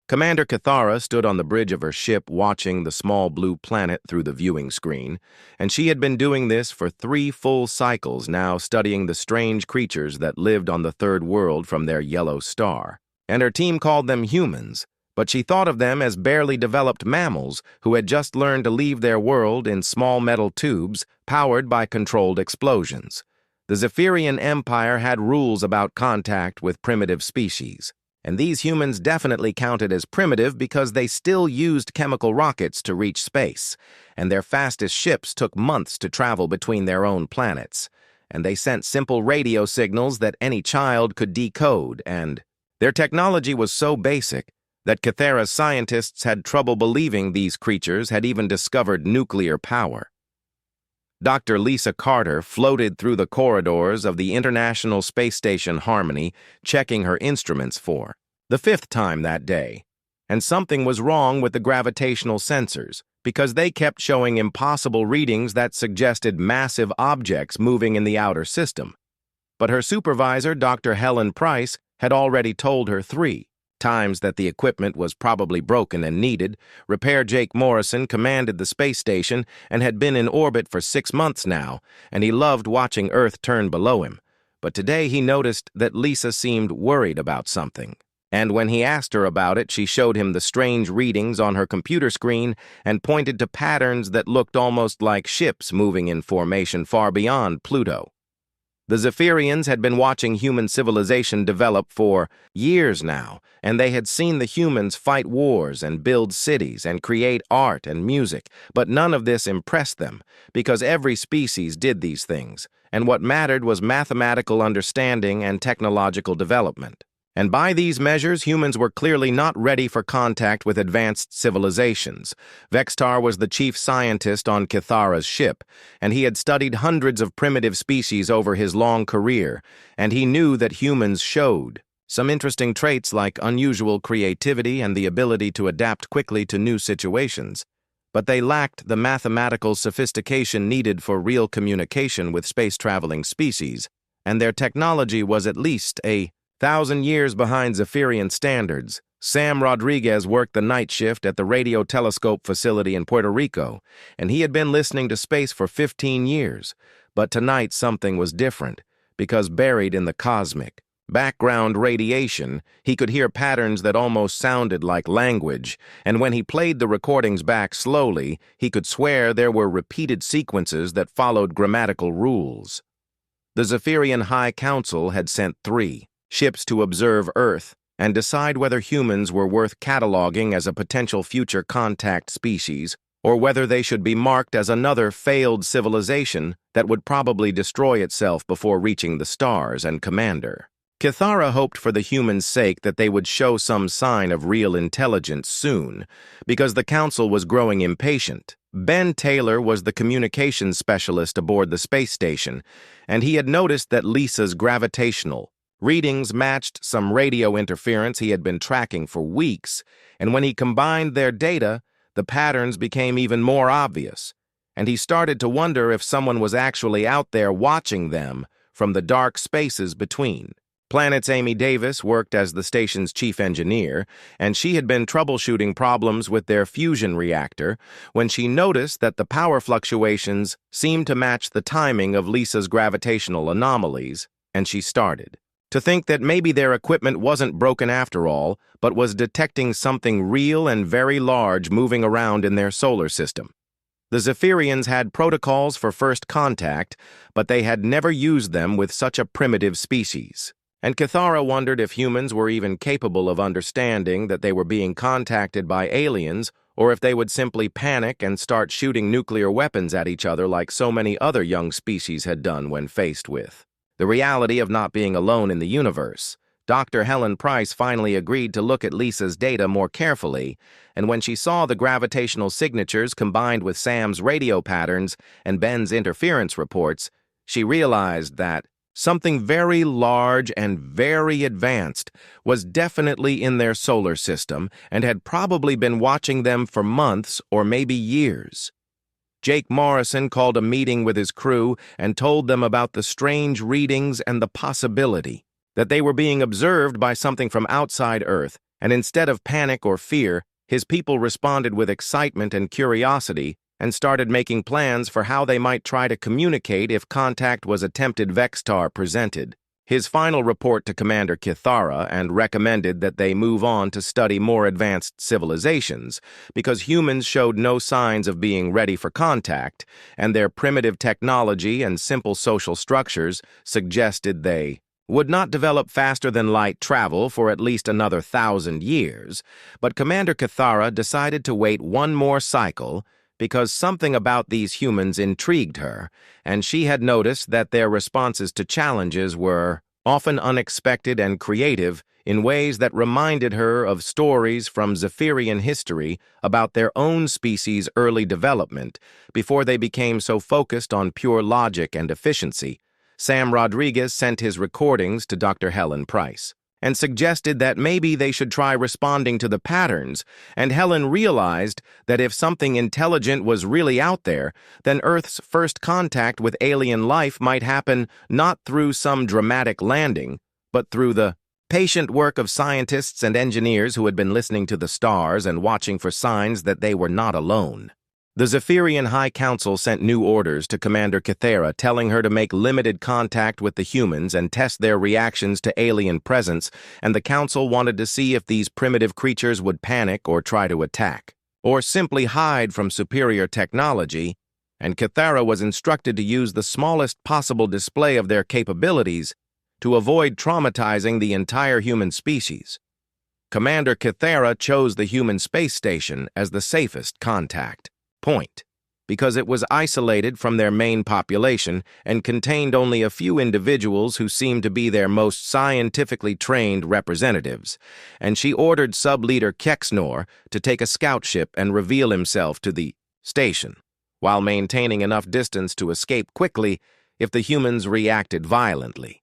Commander Cathara stood on the bridge of her ship watching the small blue planet through the viewing screen, and she had been doing this for 3 full cycles now, studying the strange creatures that lived on the third world from their yellow star. And her team called them humans, but she thought of them as barely developed mammals who had just learned to leave their world in small metal tubes powered by controlled explosions. The Zephyrian Empire had rules about contact with primitive species, and these humans definitely counted as primitive because they still used chemical rockets to reach space, and their fastest ships took months to travel between their own planets, and they sent simple radio signals that any child could decode, and their technology was so basic that Cathara's scientists had trouble believing these creatures had even discovered nuclear power. Dr. Lisa Carter floated through the corridors of the International Space Station Harmony, checking her instruments for the 5th time that day. And something was wrong with the gravitational sensors, because they kept showing impossible readings that suggested massive objects moving in the outer system. But her supervisor, Dr. Helen Price, had already told her 3 times that the equipment was probably broken and needed. Repair Jake Morrison commanded the space station and had been in orbit for 6 months now, and he loved watching Earth turn below him. But today he noticed that Lisa seemed worried about something. And when he asked her about it, she showed him the strange readings on her computer screen and pointed to patterns that looked almost like ships moving in formation far beyond Pluto. The Zephyrians had been watching human civilization develop for years now, and they had seen the humans fight wars and build cities and create art and music, but none of this impressed them, because every species did these things, and what mattered was mathematical understanding and technological development. And by these measures, humans were clearly not ready for contact with advanced civilizations. Vextar was the chief scientist on Cathara's ship, and he had studied hundreds of primitive species over his long career, and he knew that humans showed some interesting traits like unusual creativity and the ability to adapt quickly to new situations, but they lacked the mathematical sophistication needed for real communication with space-traveling species, and their technology was at least 1,000 years behind Zephyrian standards. Sam Rodriguez worked the night shift at the radio telescope facility in Puerto Rico, and he had been listening to space for 15 years. But tonight something was different, because buried in the cosmic background radiation, he could hear patterns that almost sounded like language, and when he played the recordings back slowly, he could swear there were repeated sequences that followed grammatical rules. The Zephyrian High Council had sent 3 ships to observe Earth and decide whether humans were worth cataloging as a potential future contact species, or whether they should be marked as another failed civilization that would probably destroy itself before reaching the stars and Commander. Cathara hoped for the humans' sake that they would show some sign of real intelligence soon, because the Council was growing impatient. Ben Taylor was the communications specialist aboard the space station, and he had noticed that Lisa's gravitational readings matched some radio interference he had been tracking for weeks, and when he combined their data, the patterns became even more obvious, and he started to wonder if someone was actually out there watching them from the dark spaces between. Planet's Amy Davis worked as the station's chief engineer, and she had been troubleshooting problems with their fusion reactor when she noticed that the power fluctuations seemed to match the timing of Lisa's gravitational anomalies, and she started to think that maybe their equipment wasn't broken after all, but was detecting something real and very large moving around in their solar system. The Zephyrians had protocols for first contact, but they had never used them with such a primitive species. And Cathara wondered if humans were even capable of understanding that they were being contacted by aliens, or if they would simply panic and start shooting nuclear weapons at each other like so many other young species had done when faced with the reality of not being alone in the universe. Dr. Helen Price finally agreed to look at Lisa's data more carefully, and when she saw the gravitational signatures combined with Sam's radio patterns and Ben's interference reports, she realized that something very large and very advanced was definitely in their solar system and had probably been watching them for months or maybe years. Jake Morrison called a meeting with his crew and told them about the strange readings and the possibility that they were being observed by something from outside Earth, And instead of panic or fear, his people responded with excitement and curiosity and started making plans for how they might try to communicate if contact was attempted. Vextar presented his final report to Commander Kithara and recommended that they move on to study more advanced civilizations because humans showed no signs of being ready for contact, and their primitive technology and simple social structures suggested they would not develop faster than light travel for at least another 1,000 years. But Commander Kithara decided to wait one more cycle because something about these humans intrigued her, and she had noticed that their responses to challenges were often unexpected and creative in ways that reminded her of stories from Zephyrian history about their own species' early development before they became so focused on pure logic and efficiency. Sam Rodriguez sent his recordings to Dr. Helen Price and suggested that maybe they should try responding to the patterns, and Helen realized that if something intelligent was really out there, then Earth's first contact with alien life might happen not through some dramatic landing, but through the patient work of scientists and engineers who had been listening to the stars and watching for signs that they were not alone. The Zephyrian High Council sent new orders to Commander Kithara, telling her to make limited contact with the humans and test their reactions to alien presence, and the Council wanted to see if these primitive creatures would panic or try to attack, or simply hide from superior technology, and Kithara was instructed to use the smallest possible display of their capabilities to avoid traumatizing the entire human species. Commander Kithara chose the human space station as the safest contact point because it was isolated from their main population and contained only a few individuals who seemed to be their most scientifically trained representatives, and she ordered Sub-Leader Kexnor to take a scout ship and reveal himself to the station, while maintaining enough distance to escape quickly if the humans reacted violently.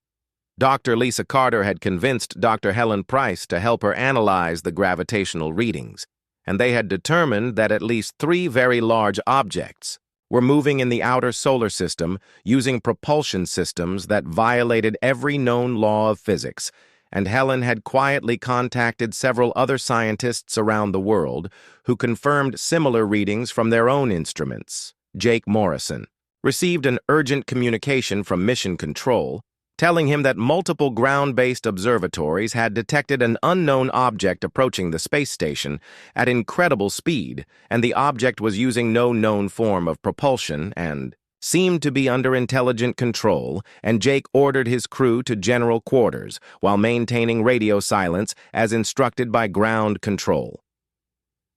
Dr. Lisa Carter had convinced Dr. Helen Price to help her analyze the gravitational readings, and they had determined that at least 3 very large objects were moving in the outer solar system using propulsion systems that violated every known law of physics, and Helen had quietly contacted several other scientists around the world who confirmed similar readings from their own instruments. Jake Morrison received an urgent communication from Mission Control telling him that multiple ground-based observatories had detected an unknown object approaching the space station at incredible speed, and the object was using no known form of propulsion and seemed to be under intelligent control, and Jake ordered his crew to general quarters while maintaining radio silence as instructed by ground control.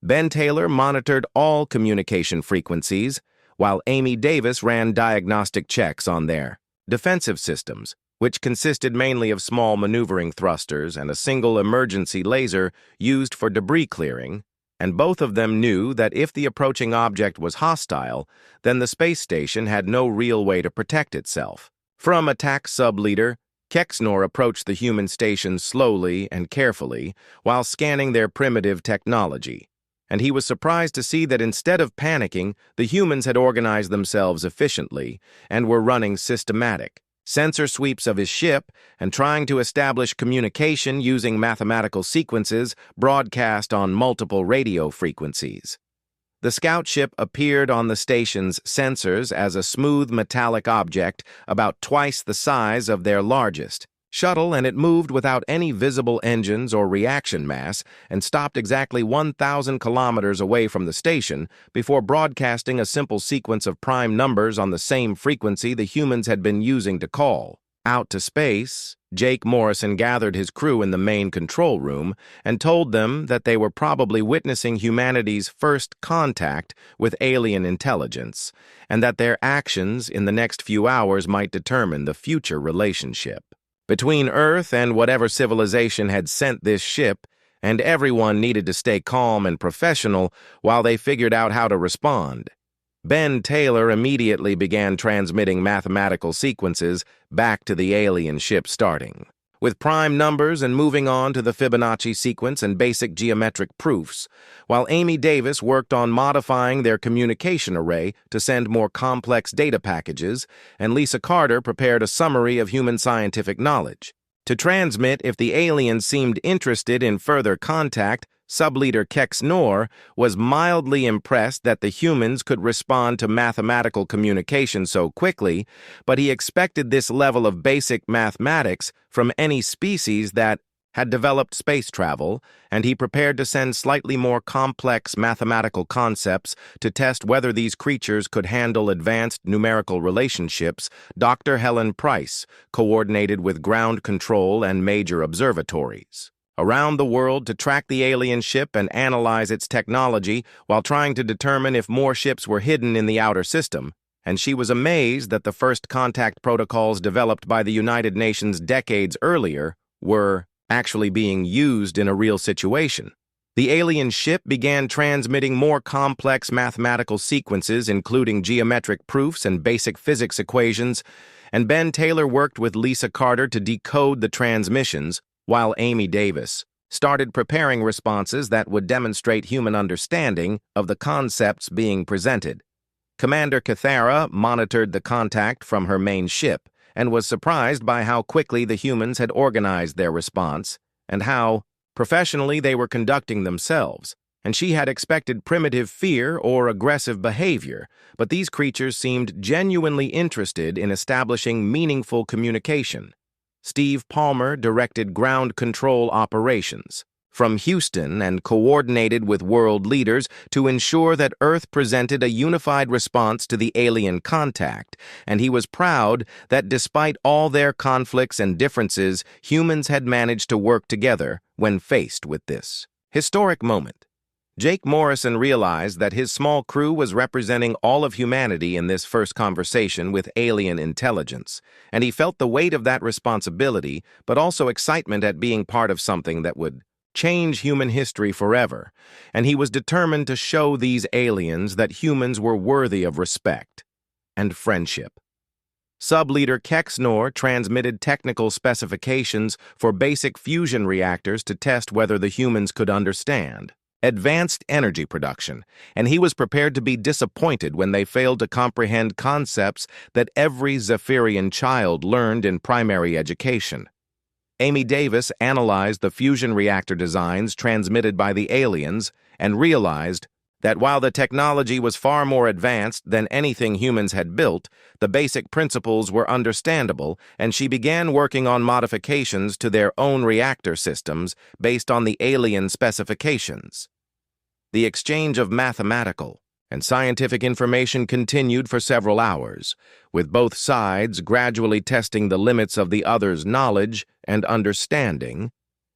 Ben Taylor monitored all communication frequencies, while Amy Davis ran diagnostic checks on their defensive systems, which consisted mainly of small maneuvering thrusters and a single emergency laser used for debris clearing, and both of them knew that if the approaching object was hostile, then the space station had no real way to protect itself. From Attack Sub-Leader, Kexnor approached the human station slowly and carefully while scanning their primitive technology, and he was surprised to see that instead of panicking, the humans had organized themselves efficiently and were running systematic sensor sweeps of his ship and trying to establish communication using mathematical sequences broadcast on multiple radio frequencies. The scout ship appeared on the station's sensors as a smooth metallic object about twice the size of their largest shuttle, and it moved without any visible engines or reaction mass and stopped exactly 1,000 kilometers away from the station before broadcasting a simple sequence of prime numbers on the same frequency the humans had been using to call out to space. Jake Morrison gathered his crew in the main control room and told them that they were probably witnessing humanity's first contact with alien intelligence, and that their actions in the next few hours might determine the future relationship between Earth and whatever civilization had sent this ship, and everyone needed to stay calm and professional while they figured out how to respond. Ben Taylor immediately began transmitting mathematical sequences back to the alien ship, starting with prime numbers and moving on to the Fibonacci sequence and basic geometric proofs, while Amy Davis worked on modifying their communication array to send more complex data packages, and Lisa Carter prepared a summary of human scientific knowledge. To transmit if the aliens seemed interested in further contact, Subleader Kex Nor was mildly impressed that the humans could respond to mathematical communication so quickly, but he expected this level of basic mathematics from any species that had developed space travel, and he prepared to send slightly more complex mathematical concepts to test whether these creatures could handle advanced numerical relationships. Dr. Helen Price coordinated with ground control and major observatories around the world to track the alien ship and analyze its technology while trying to determine if more ships were hidden in the outer system, and she was amazed that the first contact protocols developed by the United Nations decades earlier were actually being used in a real situation. The alien ship began transmitting more complex mathematical sequences, including geometric proofs and basic physics equations, and Ben Taylor worked with Lisa Carter to decode the transmissions, while Amy Davis started preparing responses that would demonstrate human understanding of the concepts being presented. Commander Cathara monitored the contact from her main ship and was surprised by how quickly the humans had organized their response and how professionally they were conducting themselves, and she had expected primitive fear or aggressive behavior, but these creatures seemed genuinely interested in establishing meaningful communication. Steve Palmer directed ground control operations from Houston and coordinated with world leaders to ensure that Earth presented a unified response to the alien contact, and he was proud that despite all their conflicts and differences, humans had managed to work together when faced with this historic moment. Jake Morrison realized that his small crew was representing all of humanity in this first conversation with alien intelligence, and he felt the weight of that responsibility, but also excitement at being part of something that would change human history forever, and he was determined to show these aliens that humans were worthy of respect and friendship. Subleader Kex Nor transmitted technical specifications for basic fusion reactors to test whether the humans could understand advanced energy production, and he was prepared to be disappointed when they failed to comprehend concepts that every Zephyrian child learned in primary education. Amy Davis analyzed the fusion reactor designs transmitted by the aliens and realized that while the technology was far more advanced than anything humans had built, the basic principles were understandable, and she began working on modifications to their own reactor systems based on the alien specifications. The exchange of mathematical and scientific information continued for several hours, with both sides gradually testing the limits of the other's knowledge and understanding,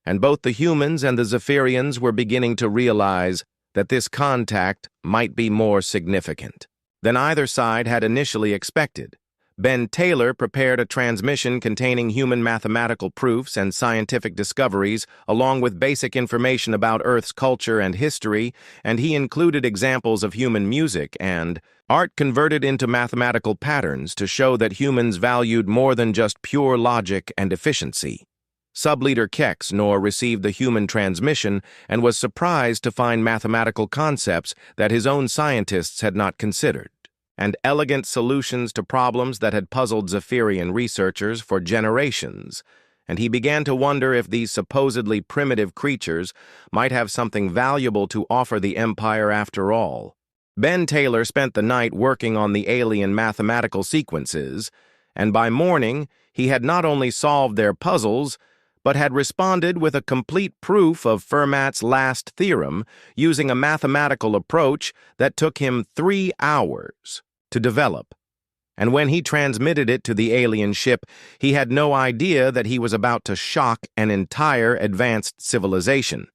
and both the humans and the Zephyrians were beginning to realize that this contact might be more significant than either side had initially expected. Ben Taylor prepared a transmission containing human mathematical proofs and scientific discoveries, along with basic information about Earth's culture and history, and he included examples of human music and art converted into mathematical patterns to show that humans valued more than just pure logic and efficiency. Subleader Kex Nor received the human transmission and was surprised to find mathematical concepts that his own scientists had not considered, and elegant solutions to problems that had puzzled Zephyrian researchers for generations, and he began to wonder if these supposedly primitive creatures might have something valuable to offer the Empire after all. Ben Taylor spent the night working on the alien mathematical sequences, and by morning he had not only solved their puzzles, but had responded with a complete proof of Fermat's last theorem using a mathematical approach that took him 3 hours to develop. And when he transmitted it to the alien ship, he had no idea that he was about to shock an entire advanced civilization.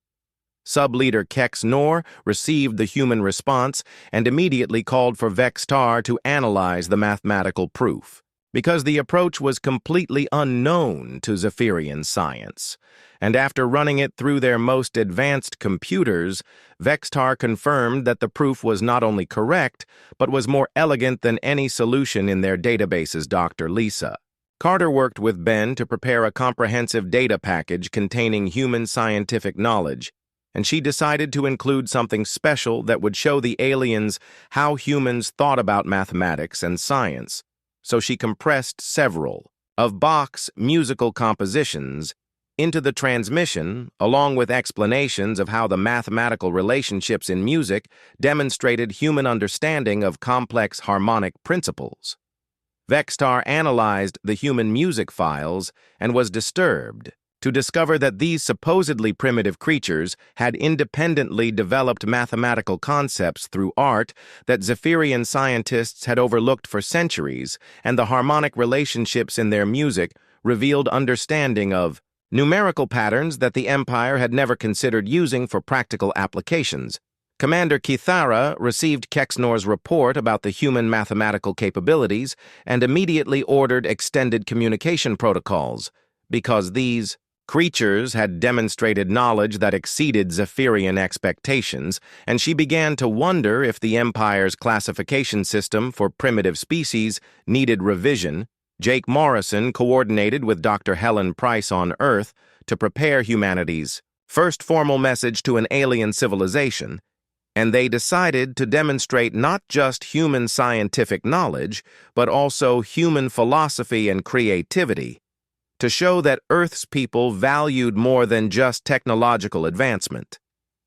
Subleader Kex Nor received the human response and immediately called for Vextar to analyze the mathematical proof, because the approach was completely unknown to Zephyrian science, and after running it through their most advanced computers, Vextar confirmed that the proof was not only correct, but was more elegant than any solution in their databases. Dr. Lisa Carter worked with Ben to prepare a comprehensive data package containing human scientific knowledge, and she decided to include something special that would show the aliens how humans thought about mathematics and science. So she compressed several of Bach's musical compositions into the transmission, along with explanations of how the mathematical relationships in music demonstrated human understanding of complex harmonic principles. Vextar analyzed the human music files and was disturbed to discover that these supposedly primitive creatures had independently developed mathematical concepts through art that Zephyrian scientists had overlooked for centuries, and the harmonic relationships in their music revealed understanding of numerical patterns that the Empire had never considered using for practical applications. Commander Kithara received Kexnor's report about the human mathematical capabilities and immediately ordered extended communication protocols, because these creatures had demonstrated knowledge that exceeded Zephyrian expectations, and she began to wonder if the Empire's classification system for primitive species needed revision. Jake Morrison coordinated with Dr. Helen Price on Earth to prepare humanity's first formal message to an alien civilization, and they decided to demonstrate not just human scientific knowledge, but also human philosophy and creativity, to show that Earth's people valued more than just technological advancement.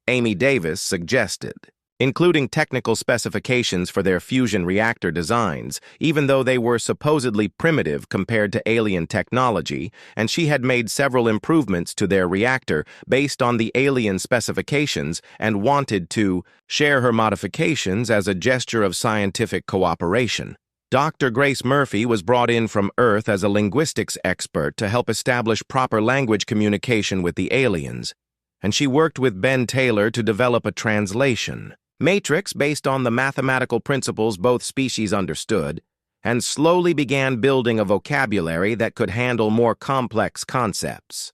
Amy Davis suggested including technical specifications for their fusion reactor designs, even though they were supposedly primitive compared to alien technology, and she had made several improvements to their reactor based on the alien specifications and wanted to share her modifications as a gesture of scientific cooperation. Dr. Grace Murphy was brought in from Earth as a linguistics expert to help establish proper language communication with the aliens, and she worked with Ben Taylor to develop a translation matrix based on the mathematical principles both species understood, and slowly began building a vocabulary that could handle more complex concepts.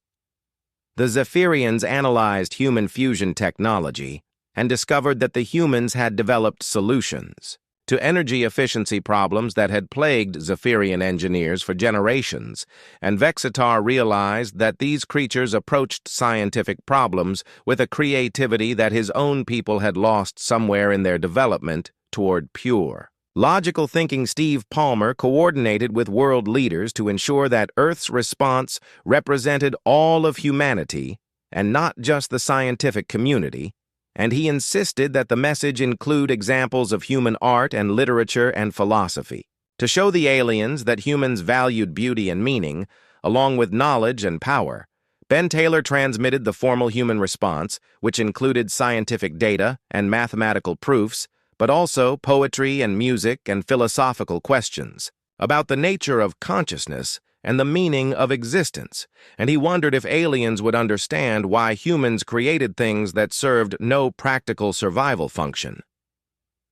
The Zephyrians analyzed human fusion technology and discovered that the humans had developed solutions to energy efficiency problems that had plagued Zephyrian engineers for generations, and Vexitar realized that these creatures approached scientific problems with a creativity that his own people had lost somewhere in their development toward pure logical thinking. Steve Palmer coordinated with world leaders to ensure that Earth's response represented all of humanity and not just the scientific community, and he insisted that the message include examples of human art and literature and philosophy, to show the aliens that humans valued beauty and meaning, along with knowledge and power. Ben Taylor transmitted the formal human response, which included scientific data and mathematical proofs, but also poetry and music and philosophical questions about the nature of consciousness and the meaning of existence, and he wondered if aliens would understand why humans created things that served no practical survival function.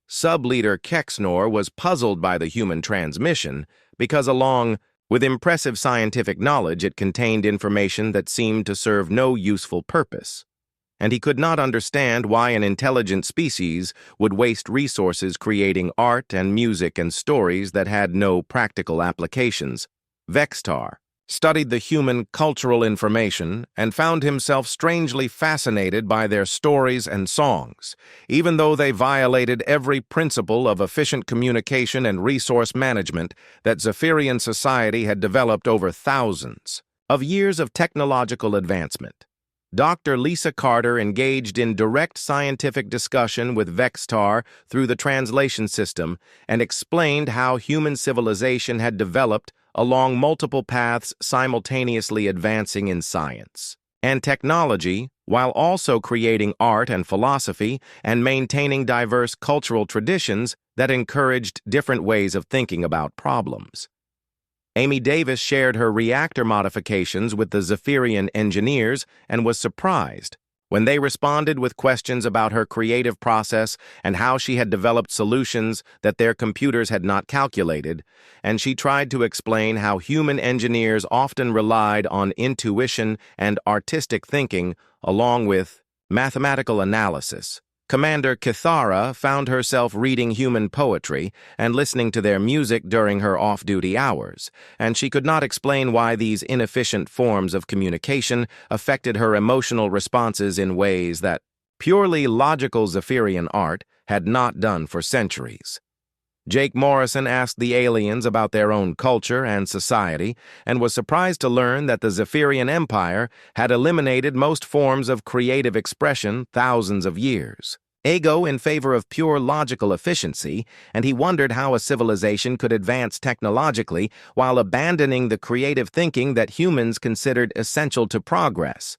Sub-Leader Kexnor was puzzled by the human transmission because, along with impressive scientific knowledge, it contained information that seemed to serve no useful purpose, and he could not understand why an intelligent species would waste resources creating art and music and stories that had no practical applications. Vextar studied the human cultural information and found himself strangely fascinated by their stories and songs, even though they violated every principle of efficient communication and resource management that Zephyrian society had developed over thousands of years of technological advancement. Dr. Lisa Carter engaged in direct scientific discussion with Vextar through the translation system and explained how human civilization had developed along multiple paths, simultaneously advancing in science and technology, while also creating art and philosophy and maintaining diverse cultural traditions that encouraged different ways of thinking about problems. Amy Davis shared her reactor modifications with the Zephyrian engineers and was surprised when they responded with questions about her creative process and how she had developed solutions that their computers had not calculated, and she tried to explain how human engineers often relied on intuition and artistic thinking along with mathematical analysis. Commander Kithara found herself reading human poetry and listening to their music during her off-duty hours, and she could not explain why these inefficient forms of communication affected her emotional responses in ways that purely logical Zephyrian art had not done for centuries. Jake Morrison asked the aliens about their own culture and society and was surprised to learn that the Zephyrian Empire had eliminated most forms of creative expression thousands of years. Ego in favor of pure logical efficiency, and he wondered how a civilization could advance technologically while abandoning the creative thinking that humans considered essential to progress.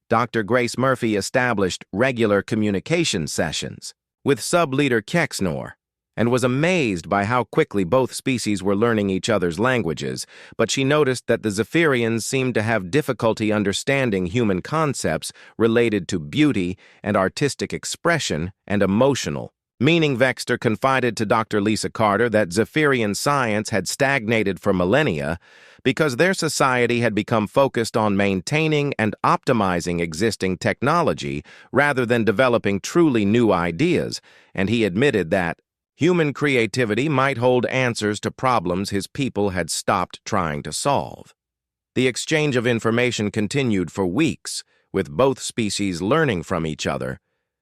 Dr. Grace Murphy established regular communication sessions with sub-leader Kexnor, and was amazed by how quickly both species were learning each other's languages, but she noticed that the Zephyrians seemed to have difficulty understanding human concepts related to beauty and artistic expression and emotional meaning. Vexter confided to Dr. Lisa Carter that Zephyrian science had stagnated for millennia because their society had become focused on maintaining and optimizing existing technology rather than developing truly new ideas, and he admitted that human creativity might hold answers to problems his people had stopped trying to solve. The exchange of information continued for weeks, with both species learning from each other,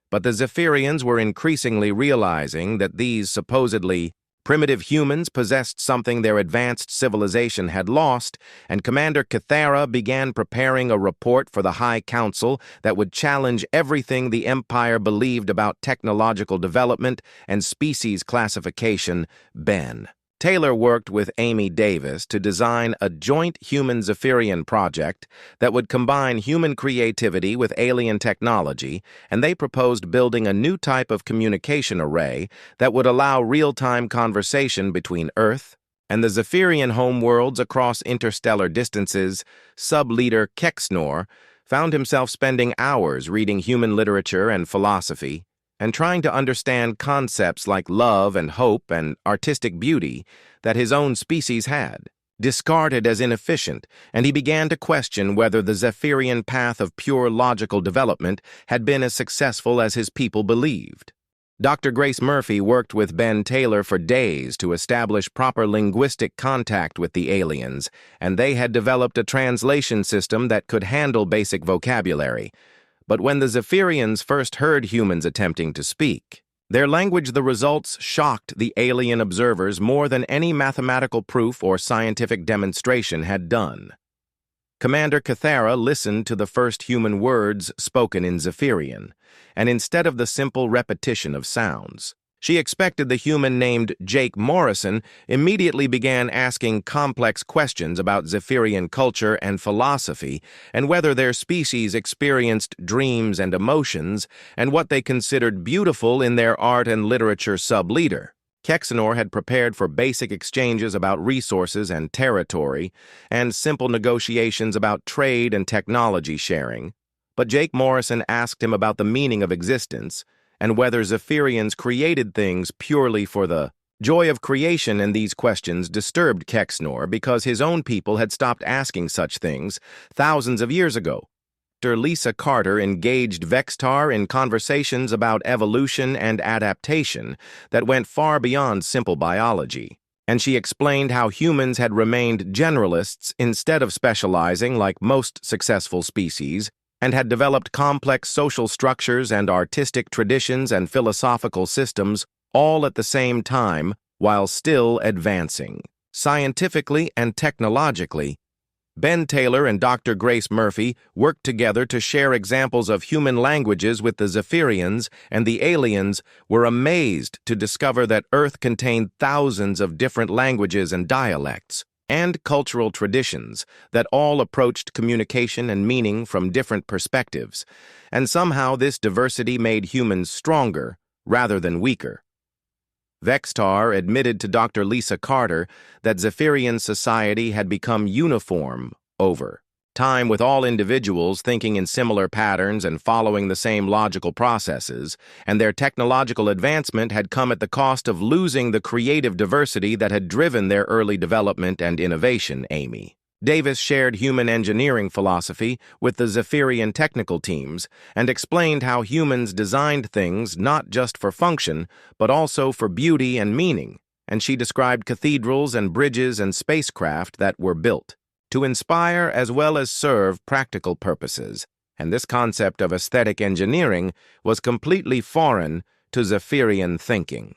but the Zephyrians were increasingly realizing that these supposedly primitive humans possessed something their advanced civilization had lost, and Commander Cathara began preparing a report for the High Council that would challenge everything the Empire believed about technological development and species classification. Ben Taylor worked with Amy Davis to design a joint human Zephyrian project that would combine human creativity with alien technology, and they proposed building a new type of communication array that would allow real-time conversation between Earth and the Zephyrian homeworlds across interstellar distances. Sub-leader Kexnor found himself spending hours reading human literature and philosophy, and trying to understand concepts like love and hope and artistic beauty that his own species had, discarded as inefficient, and he began to question whether the Zephyrian path of pure logical development had been as successful as his people believed. Dr. Grace Murphy worked with Ben Taylor for days to establish proper linguistic contact with the aliens, and they had developed a translation system that could handle basic vocabulary. But when the Zephyrians first heard humans attempting to speak their language, the results shocked the alien observers more than any mathematical proof or scientific demonstration had done. Commander Cathara listened to the first human words spoken in Zephyrian, and instead of the simple repetition of sounds, she expected the human named Jake Morrison immediately began asking complex questions about Zephyrian culture and philosophy, and whether their species experienced dreams and emotions, and what they considered beautiful in their art and literature. Sub-leader Kexnor had prepared for basic exchanges about resources and territory, and simple negotiations about trade and technology sharing. But Jake Morrison asked him about the meaning of existence, and whether Zephyrians created things purely for the joy of creation, and these questions disturbed Kexnor because his own people had stopped asking such things thousands of years ago. Dr. Lisa Carter engaged Vextar in conversations about evolution and adaptation that went far beyond simple biology, and she explained how humans had remained generalists instead of specializing like most successful species, and had developed complex social structures and artistic traditions and philosophical systems all at the same time while still advancing scientifically and technologically. Ben Taylor and Dr. Grace Murphy worked together to share examples of human languages with the Zephyrians, and the aliens were amazed to discover that Earth contained thousands of different languages and dialects and cultural traditions that all approached communication and meaning from different perspectives, and somehow this diversity made humans stronger rather than weaker. Vextar admitted to Dr. Lisa Carter that Zephyrian society had become uniform over time, with all individuals thinking in similar patterns and following the same logical processes, and their technological advancement had come at the cost of losing the creative diversity that had driven their early development and innovation. Amy Davis shared human engineering philosophy with the Zephyrian technical teams and explained how humans designed things not just for function, but also for beauty and meaning, and she described cathedrals and bridges and spacecraft that were built to inspire as well as serve practical purposes, and this concept of aesthetic engineering was completely foreign to Zephyrian thinking.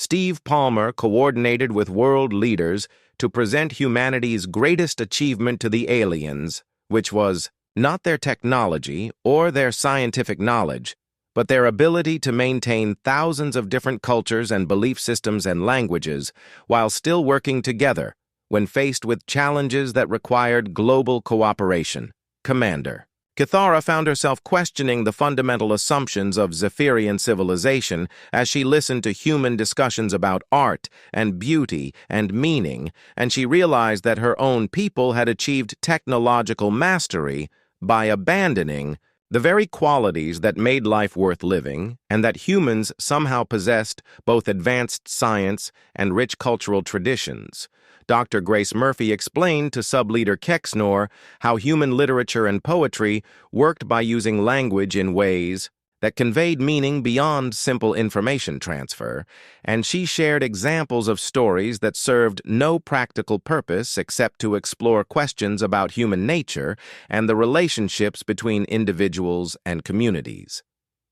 Steve Palmer coordinated with world leaders to present humanity's greatest achievement to the aliens, which was not their technology or their scientific knowledge, but their ability to maintain thousands of different cultures and belief systems and languages while still working together when faced with challenges that required global cooperation. Commander Cathara found herself questioning the fundamental assumptions of Zephyrian civilization as she listened to human discussions about art and beauty and meaning, and she realized that her own people had achieved technological mastery by abandoning the very qualities that made life worth living, and that humans somehow possessed both advanced science and rich cultural traditions. Dr. Grace Murphy explained to Subleader Kexnor how human literature and poetry worked by using language in ways that conveyed meaning beyond simple information transfer, and she shared examples of stories that served no practical purpose except to explore questions about human nature and the relationships between individuals and communities.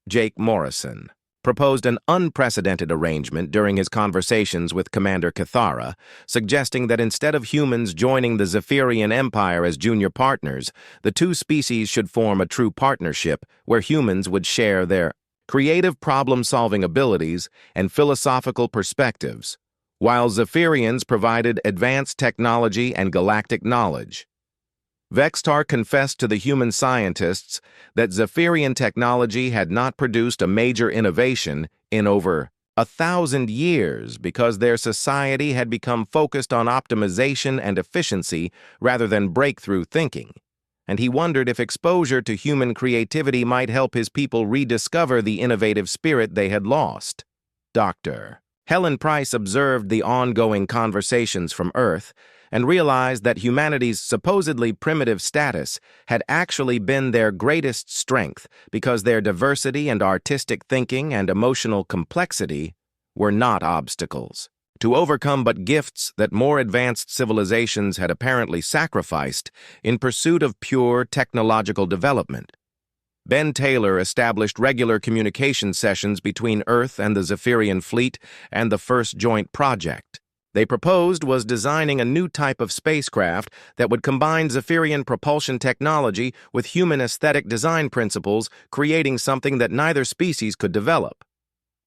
Jake Morrison proposed an unprecedented arrangement during his conversations with Commander Cathara, suggesting that instead of humans joining the Zephyrian Empire as junior partners, the two species should form a true partnership where humans would share their creative problem-solving abilities and philosophical perspectives, while Zephyrians provided advanced technology and galactic knowledge. Vextar confessed to the human scientists that Zephyrian technology had not produced a major innovation in over 1,000 years because their society had become focused on optimization and efficiency rather than breakthrough thinking, and he wondered if exposure to human creativity might help his people rediscover the innovative spirit they had lost. Dr. Helen Price observed the ongoing conversations from Earth and realized that humanity's supposedly primitive status had actually been their greatest strength because their diversity and artistic thinking and emotional complexity were not obstacles to overcome but gifts that more advanced civilizations had apparently sacrificed in pursuit of pure technological development. Ben Taylor established regular communication sessions between Earth and the Zephyrian fleet and the first joint project they proposed was designing a new type of spacecraft that would combine Zephyrian propulsion technology with human aesthetic design principles, creating something that neither species could develop.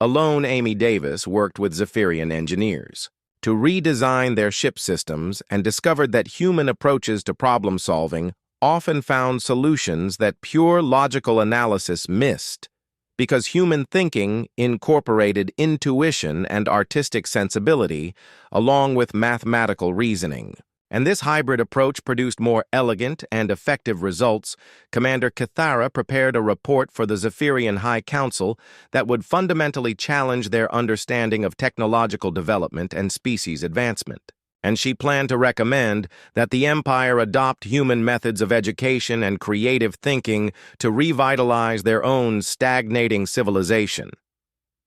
Alone, Amy Davis worked with Zephyrian engineers to redesign their ship systems and discovered that human approaches to problem-solving often found solutions that pure logical analysis missed, because human thinking incorporated intuition and artistic sensibility along with mathematical reasoning. And this hybrid approach produced more elegant and effective results. Commander Cathara prepared a report for the Zephyrian High Council that would fundamentally challenge their understanding of technological development and species advancement. And she planned to recommend that the Empire adopt human methods of education and creative thinking to revitalize their own stagnating civilization.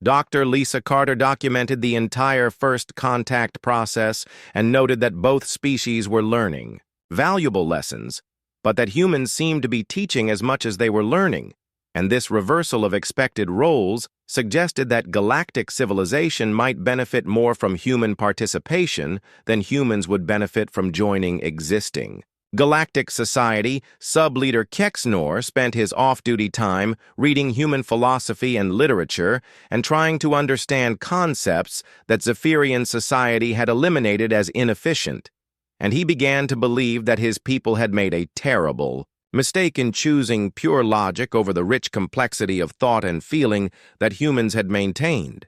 Dr. Lisa Carter documented the entire first contact process and noted that both species were learning valuable lessons, but that humans seemed to be teaching as much as they were learning, and this reversal of expected roles suggested that galactic civilization might benefit more from human participation than humans would benefit from joining existing galactic society. Subleader Kexnor spent his off-duty time reading human philosophy and literature and trying to understand concepts that Zephyrian society had eliminated as inefficient, and he began to believe that his people had made a terrible mistake in choosing pure logic over the rich complexity of thought and feeling that humans had maintained.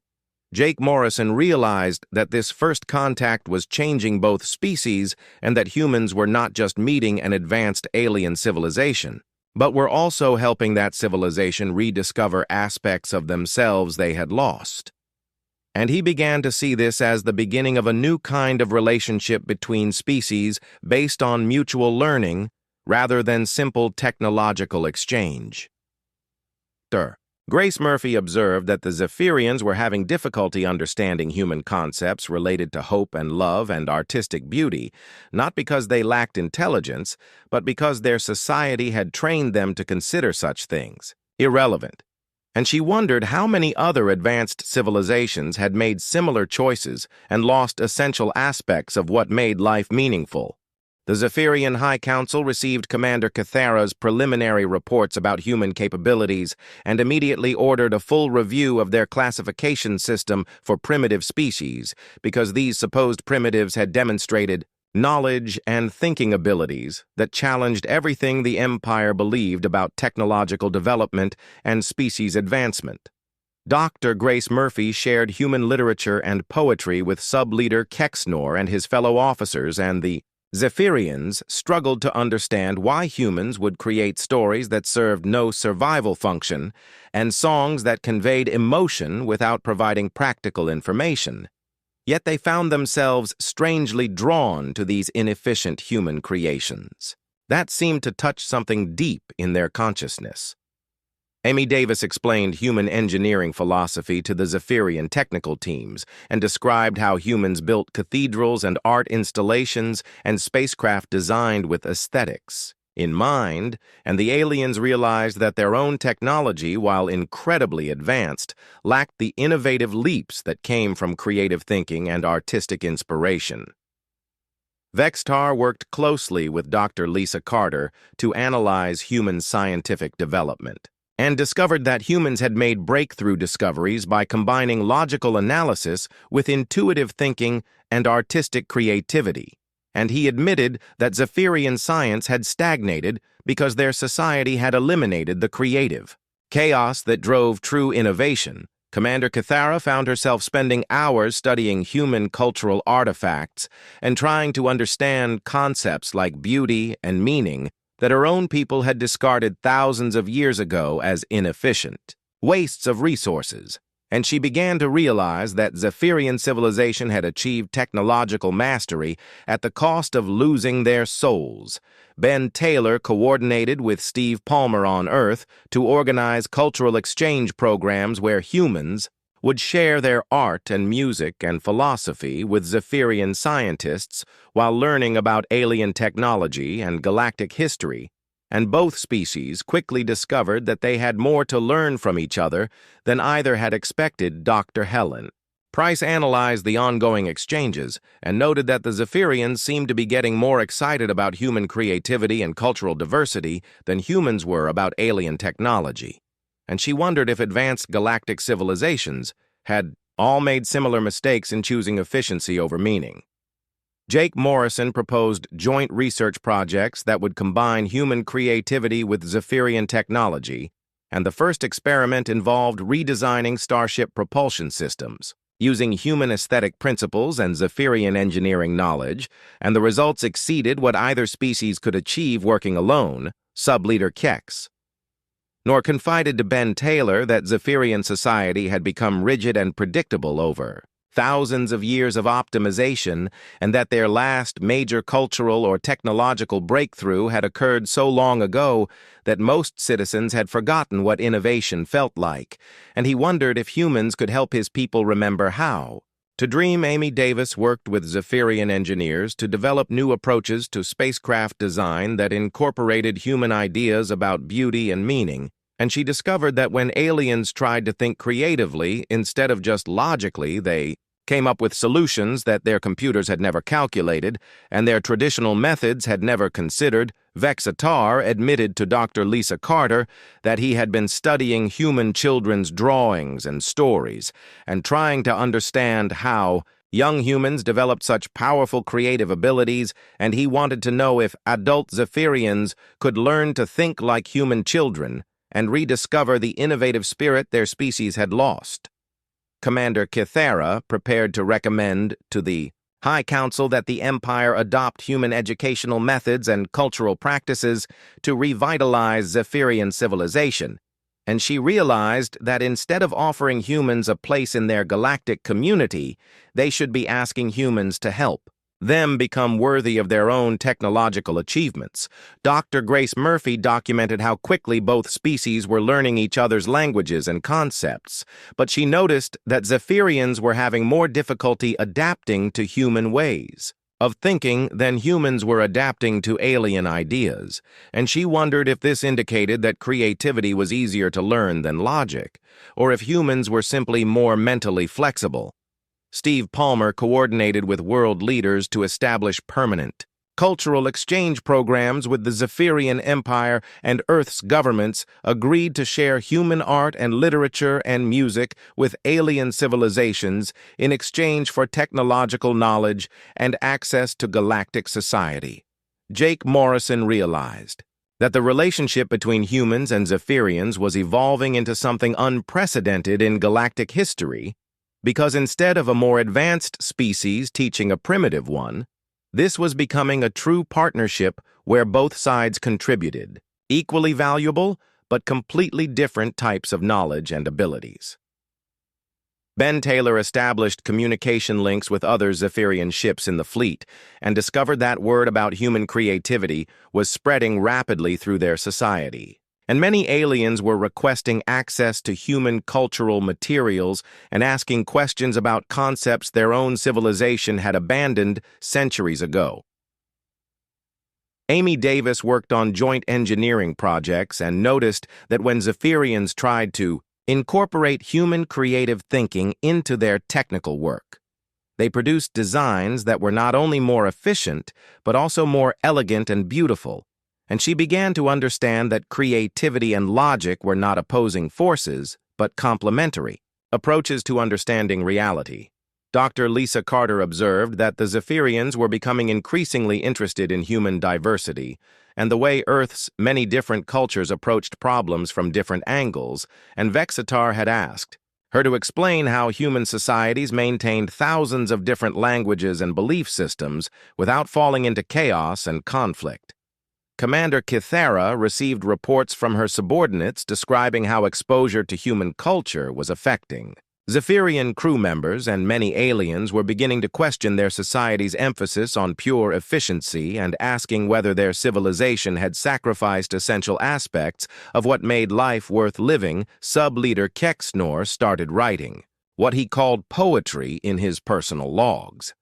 Jake Morrison realized that this first contact was changing both species and that humans were not just meeting an advanced alien civilization, but were also helping that civilization rediscover aspects of themselves they had lost. And he began to see this as the beginning of a new kind of relationship between species based on mutual learning rather than simple technological exchange. Grace Murphy observed that the Zephyrians were having difficulty understanding human concepts related to hope and love and artistic beauty, not because they lacked intelligence, but because their society had trained them to consider such things irrelevant. and she wondered how many other advanced civilizations had made similar choices and lost essential aspects of what made life meaningful. The Zephyrian High Council received Commander Cathara's preliminary reports about human capabilities and immediately ordered a full review of their classification system for primitive species, because these supposed primitives had demonstrated knowledge and thinking abilities that challenged everything the Empire believed about technological development and species advancement. Dr. Grace Murphy shared human literature and poetry with sub-leader Kexnor and his fellow officers, and the Zephyrians struggled to understand why humans would create stories that served no survival function and songs that conveyed emotion without providing practical information. Yet they found themselves strangely drawn to these inefficient human creations. That seemed to touch something deep in their consciousness. Amy Davis explained human engineering philosophy to the Zephyrian technical teams and described how humans built cathedrals and art installations and spacecraft designed with aesthetics in mind, and the aliens realized that their own technology, while incredibly advanced, lacked the innovative leaps that came from creative thinking and artistic inspiration. Vextar worked closely with Dr. Lisa Carter to analyze human scientific development, and discovered that humans had made breakthrough discoveries by combining logical analysis with intuitive thinking and artistic creativity. And he admitted that Zephyrian science had stagnated because their society had eliminated the creative chaos that drove true innovation. Commander Cathara found herself spending hours studying human cultural artifacts and trying to understand concepts like beauty and meaning that her own people had discarded thousands of years ago as inefficient wastes of resources, and she began to realize that Zephyrian civilization had achieved technological mastery at the cost of losing their souls. Ben Taylor coordinated with Steve Palmer on Earth to organize cultural exchange programs where humans would share their art and music and philosophy with Zephyrian scientists while learning about alien technology and galactic history, and both species quickly discovered that they had more to learn from each other than either had expected. Dr. Helen Price analyzed the ongoing exchanges and noted that the Zephyrians seemed to be getting more excited about human creativity and cultural diversity than humans were about alien technology, and she wondered if advanced galactic civilizations had all made similar mistakes in choosing efficiency over meaning. Jake Morrison proposed joint research projects that would combine human creativity with Zephyrian technology, and the first experiment involved redesigning starship propulsion systems, using human aesthetic principles and Zephyrian engineering knowledge, and the results exceeded what either species could achieve working alone. Sub-leader Kex nor confided to Ben Taylor that Zephyrian society had become rigid and predictable over thousands of years of optimization, and that their last major cultural or technological breakthrough had occurred so long ago that most citizens had forgotten what innovation felt like, and he wondered if humans could help his people remember how. To dream, Amy Davis worked with Zephyrian engineers to develop new approaches to spacecraft design that incorporated human ideas about beauty and meaning, and she discovered that when aliens tried to think creatively instead of just logically, they came up with solutions that their computers had never calculated and their traditional methods had never considered. Vexatar admitted to Dr. Lisa Carter that he had been studying human children's drawings and stories and trying to understand how young humans developed such powerful creative abilities, and he wanted to know if adult Zephyrians could learn to think like human children and rediscover the innovative spirit their species had lost. Commander Cathara prepared to recommend to the High Council that the Empire adopt human educational methods and cultural practices to revitalize Zephyrian civilization, and she realized that instead of offering humans a place in their galactic community, they should be asking humans to help them become worthy of their own technological achievements. Dr. Grace Murphy documented how quickly both species were learning each other's languages and concepts, but she noticed that Zephyrians were having more difficulty adapting to human ways. of thinking than humans were adapting to alien ideas, and she wondered if this indicated that creativity was easier to learn than logic, or if humans were simply more mentally flexible. Steve Palmer coordinated with world leaders to establish permanent cultural exchange programs with the Zephyrian Empire, and Earth's governments agreed to share human art and literature and music with alien civilizations in exchange for technological knowledge and access to galactic society. Jake Morrison realized that the relationship between humans and Zephyrians was evolving into something unprecedented in galactic history, because instead of a more advanced species teaching a primitive one, this was becoming a true partnership where both sides contributed, equally valuable but completely different types of knowledge and abilities. Ben Taylor established communication links with other Zephyrian ships in the fleet and discovered that word about human creativity was spreading rapidly through their society. And many aliens were requesting access to human cultural materials and asking questions about concepts their own civilization had abandoned centuries ago. Amy Davis worked on joint engineering projects and noticed that when Zephyrians tried to incorporate human creative thinking into their technical work, they produced designs that were not only more efficient, but also more elegant and beautiful. And she began to understand that creativity and logic were not opposing forces, but complementary approaches to understanding reality. Dr. Lisa Carter observed that the Zephyrians were becoming increasingly interested in human diversity and the way Earth's many different cultures approached problems from different angles, and Vexitar had asked her to explain how human societies maintained thousands of different languages and belief systems without falling into chaos and conflict. Commander Kythera received reports from her subordinates describing how exposure to human culture was affecting Zephyrian crew members, and many aliens were beginning to question their society's emphasis on pure efficiency and asking whether their civilization had sacrificed essential aspects of what made life worth living. Sub-leader Kexnor started writing what he called poetry in his personal logs.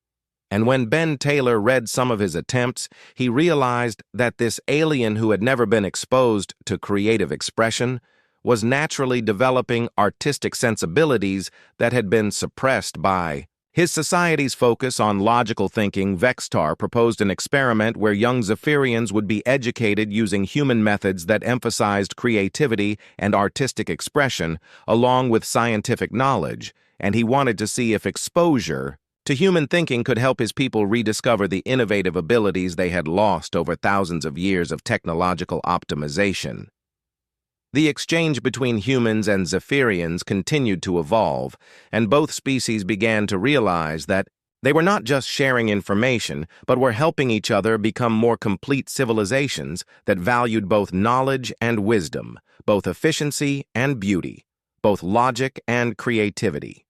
And when Ben Taylor read some of his attempts, he realized that this alien who had never been exposed to creative expression was naturally developing artistic sensibilities that had been suppressed by his society's focus on logical thinking. Vexitar proposed an experiment where young Zephyrians would be educated using human methods that emphasized creativity and artistic expression, along with scientific knowledge, and he wanted to see if exposure to human thinking could help his people rediscover the innovative abilities they had lost over thousands of years of technological optimization. The exchange between humans and Zephyrians continued to evolve, and both species began to realize that they were not just sharing information, but were helping each other become more complete civilizations that valued both knowledge and wisdom, both efficiency and beauty, both logic and creativity.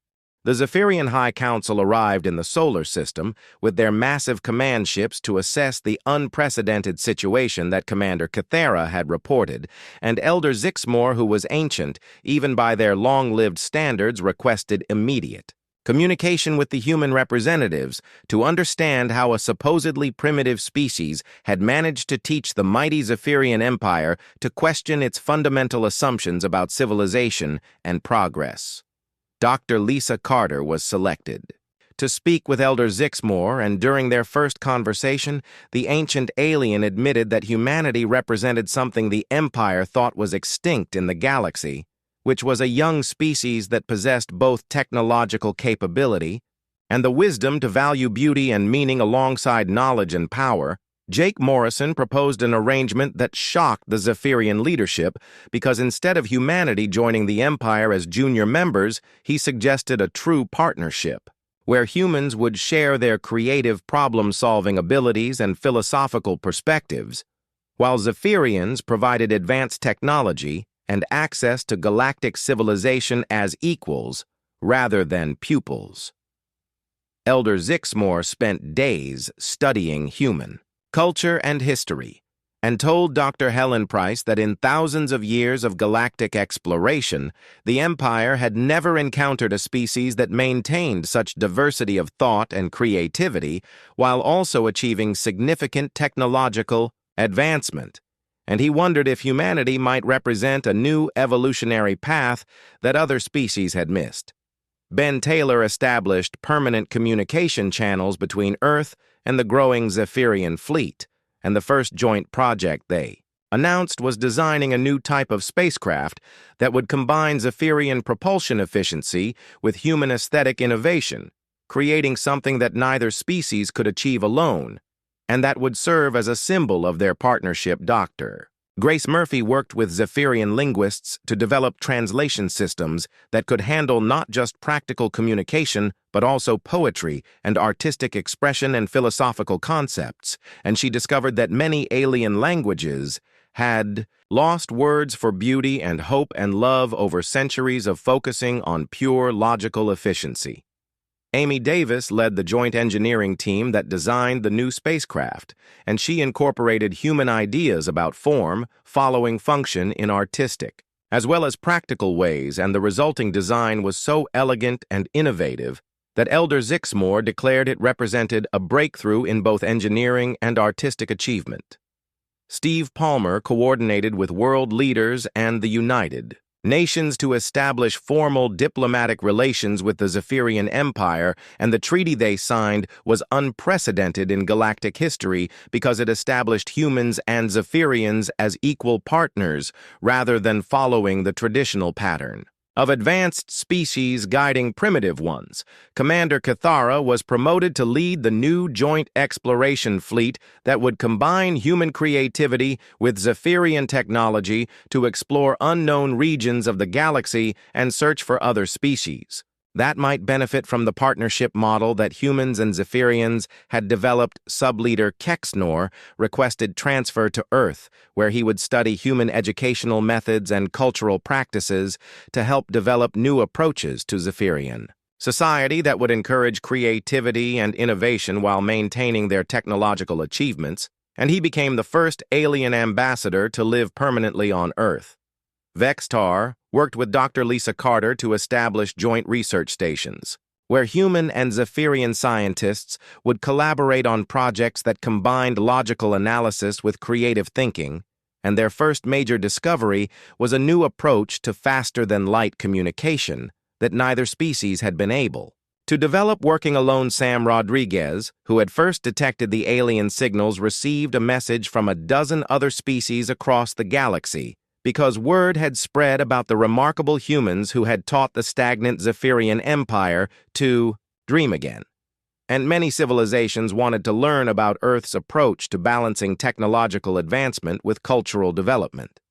The Zephyrian High Council arrived in the solar system with their massive command ships to assess the unprecedented situation that Commander Kythera had reported, and Elder Zixmore, who was ancient, even by their long-lived standards, requested immediate communication with the human representatives to understand how a supposedly primitive species had managed to teach the mighty Zephyrian Empire to question its fundamental assumptions about civilization and progress. Dr. Lisa Carter was selected to speak with Elder Zixmore, and during their first conversation, the ancient alien admitted that humanity represented something the Empire thought was extinct in the galaxy, which was a young species that possessed both technological capability and the wisdom to value beauty and meaning alongside knowledge and power. Jake Morrison proposed an arrangement that shocked the Zephyrian leadership because instead of humanity joining the Empire as junior members, he suggested a true partnership, where humans would share their creative problem-solving abilities and philosophical perspectives, while Zephyrians provided advanced technology and access to galactic civilization as equals rather than pupils. Elder Zixmore spent days studying human culture and history, and told Dr. Helen Price that in thousands of years of galactic exploration, the Empire had never encountered a species that maintained such diversity of thought and creativity while also achieving significant technological advancement. And he wondered if humanity might represent a new evolutionary path that other species had missed. Ben Taylor established permanent communication channels between Earth and the growing Zephyrian fleet, and the first joint project they announced was designing a new type of spacecraft that would combine Zephyrian propulsion efficiency with human aesthetic innovation, creating something that neither species could achieve alone, and that would serve as a symbol of their partnership. Dr. Grace Murphy worked with Zephyrian linguists to develop translation systems that could handle not just practical communication, but also poetry and artistic expression and philosophical concepts, and she discovered that many alien languages had lost words for beauty and hope and love over centuries of focusing on pure logical efficiency. Amy Davis led the joint engineering team that designed the new spacecraft, and she incorporated human ideas about form, following function in artistic, as well as practical ways, and the resulting design was so elegant and innovative that Elder Zixmore declared it represented a breakthrough in both engineering and artistic achievement. Steve Palmer coordinated with world leaders and the United Nations to establish formal diplomatic relations with the Zephyrian Empire, and the treaty they signed was unprecedented in galactic history because it established humans and Zephyrians as equal partners rather than following the traditional pattern of advanced species guiding primitive ones. Commander Cathara was promoted to lead the new joint exploration fleet that would combine human creativity with Zephyrian technology to explore unknown regions of the galaxy and search for other species that might benefit from the partnership model that humans and Zephyrians had developed. Subleader Kexnor requested transfer to Earth, where he would study human educational methods and cultural practices to help develop new approaches to Zephyrian society that would encourage creativity and innovation while maintaining their technological achievements, and he became the first alien ambassador to live permanently on Earth. Vextar worked with Dr. Lisa Carter to establish joint research stations, where human and Zephyrian scientists would collaborate on projects that combined logical analysis with creative thinking, and their first major discovery was a new approach to faster-than-light communication that neither species had been able to develop. Working alone, Sam Rodriguez, who had first detected the alien signals, received a message from a dozen other species across the galaxy, because word had spread about the remarkable humans who had taught the stagnant Zephyrian Empire to dream again. And many civilizations wanted to learn about Earth's approach to balancing technological advancement with cultural development.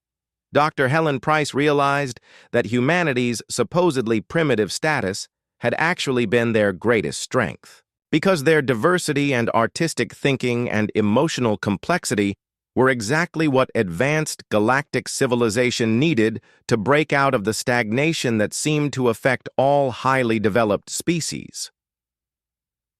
Dr. Helen Price realized that humanity's supposedly primitive status had actually been their greatest strength, because their diversity and artistic thinking and emotional complexity were exactly what advanced galactic civilization needed to break out of the stagnation that seemed to affect all highly developed species.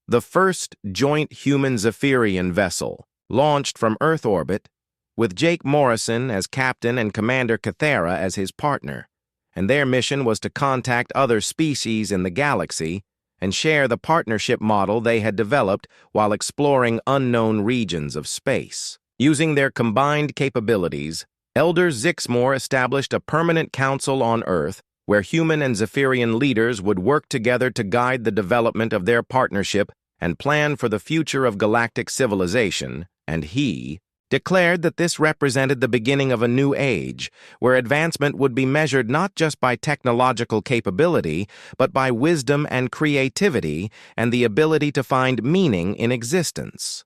The first joint human Zephyrian vessel launched from Earth orbit, with Jake Morrison as captain and Commander Cathara as his partner, and their mission was to contact other species in the galaxy and share the partnership model they had developed while exploring unknown regions of space. Using their combined capabilities, Elder Zixmore established a permanent council on Earth where human and Zephyrian leaders would work together to guide the development of their partnership and plan for the future of galactic civilization, and he declared that this represented the beginning of a new age, where advancement would be measured not just by technological capability, but by wisdom and creativity and the ability to find meaning in existence.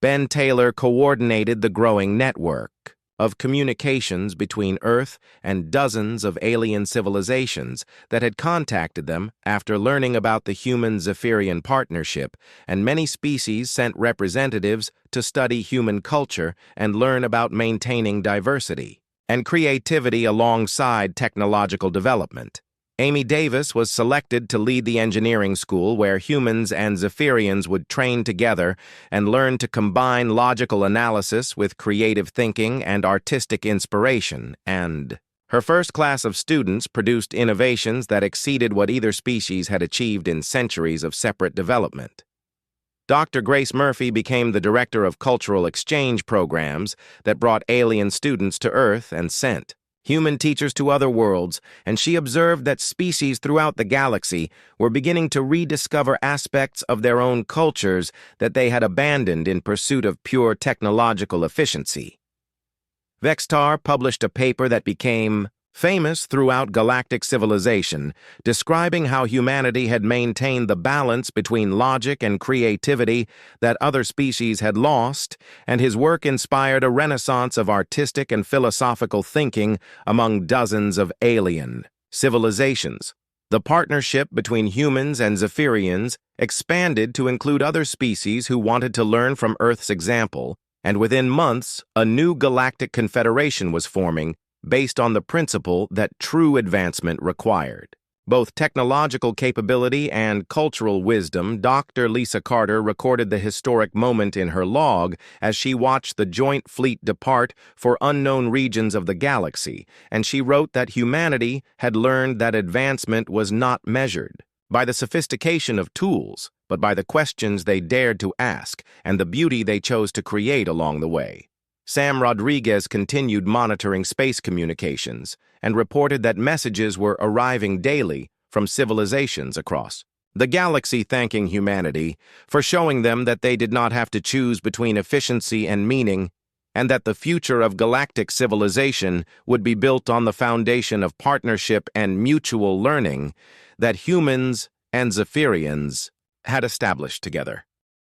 Ben Taylor coordinated the growing network of communications between Earth and dozens of alien civilizations that had contacted them after learning about the human-Zephyrian partnership, and many species sent representatives to study human culture and learn about maintaining diversity and creativity alongside technological development. Amy Davis was selected to lead the engineering school where humans and Zephyrians would train together and learn to combine logical analysis with creative thinking and artistic inspiration, and her first class of students produced innovations that exceeded what either species had achieved in centuries of separate development. Dr. Grace Murphy became the director of cultural exchange programs that brought alien students to Earth and sent human teachers to other worlds, and she observed that species throughout the galaxy were beginning to rediscover aspects of their own cultures that they had abandoned in pursuit of pure technological efficiency. Vextar published a paper that became famous throughout galactic civilization, describing how humanity had maintained the balance between logic and creativity that other species had lost, and his work inspired a renaissance of artistic and philosophical thinking among dozens of alien civilizations. The partnership between humans and Zephyrians expanded to include other species who wanted to learn from Earth's example, and within months, a new galactic confederation was forming, based on the principle that true advancement required both technological capability and cultural wisdom. Dr. Lisa Carter recorded the historic moment in her log as she watched the joint fleet depart for unknown regions of the galaxy, and she wrote that humanity had learned that advancement was not measured by the sophistication of tools, but by the questions they dared to ask and the beauty they chose to create along the way. Sam Rodriguez continued monitoring space communications and reported that messages were arriving daily from civilizations across the galaxy thanking humanity for showing them that they did not have to choose between efficiency and meaning, and that the future of galactic civilization would be built on the foundation of partnership and mutual learning that humans and Zephyrians had established together.